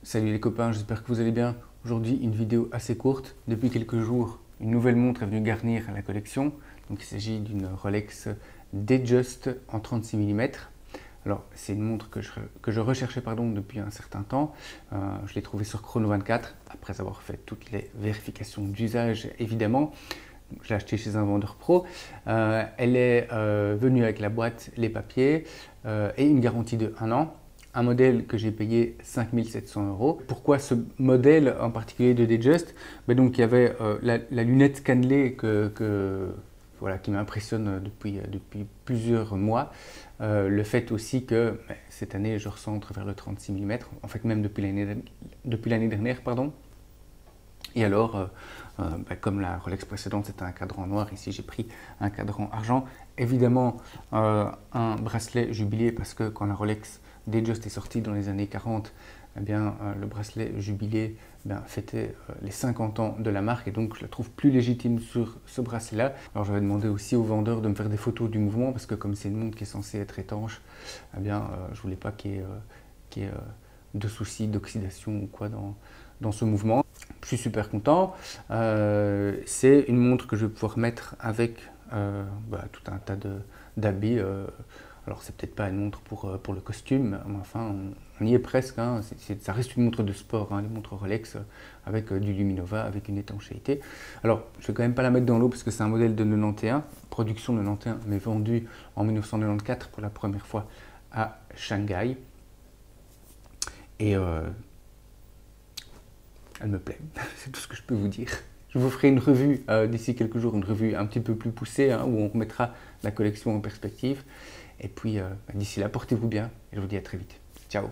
Salut les copains, j'espère que vous allez bien. Aujourd'hui, une vidéo assez courte. Depuis quelques jours, une nouvelle montre est venue garnir la collection. Donc, il s'agit d'une Rolex Datejust en 36 mm. Alors, c'est une montre que je recherchais depuis un certain temps. Je l'ai trouvée sur Chrono24, après avoir fait toutes les vérifications d'usage, évidemment. Je l'ai achetée chez un vendeur pro. Elle est venue avec la boîte, les papiers et une garantie de 1 an. Un modèle que j'ai payé 5 700 €. Pourquoi ce modèle en particulier de Datejust? Donc, il y avait la lunette cannelée voilà, qui m'impressionne depuis plusieurs mois. Le fait aussi que cette année, je recentre vers le 36 mm, en fait même depuis l'année dernière, pardon. Et alors, comme la Rolex précédente, c'était un cadran noir, ici j'ai pris un cadran argent. Évidemment, un bracelet jubilé, parce que quand la Rolex Datejust est sortie dans les années 40, eh bien, le bracelet jubilé fêtait les 50 ans de la marque, et donc je la trouve plus légitime sur ce bracelet-là. Alors j'avais demandé aussi au vendeur de me faire des photos du mouvement, parce que comme c'est une montre qui est censée être étanche, eh bien, je voulais pas qu'il y ait de soucis d'oxydation ou quoi dans ce mouvement. Je suis super content. C'est une montre que je vais pouvoir mettre avec tout un tas d'habits. Alors c'est peut-être pas une montre pour le costume, mais enfin on y est presque. Hein. Ça reste une montre de sport, hein, les montres Rolex avec du Luminova, avec une étanchéité. Alors je vais quand même pas la mettre dans l'eau parce que c'est un modèle de 91, production 91, mais vendu en 1994 pour la première fois à Shanghai. Et elle me plaît, c'est tout ce que je peux vous dire. Je vous ferai une revue d'ici quelques jours, une revue un petit peu plus poussée, hein, où on remettra la collection en perspective. Et puis d'ici là, portez-vous bien et je vous dis à très vite. Ciao!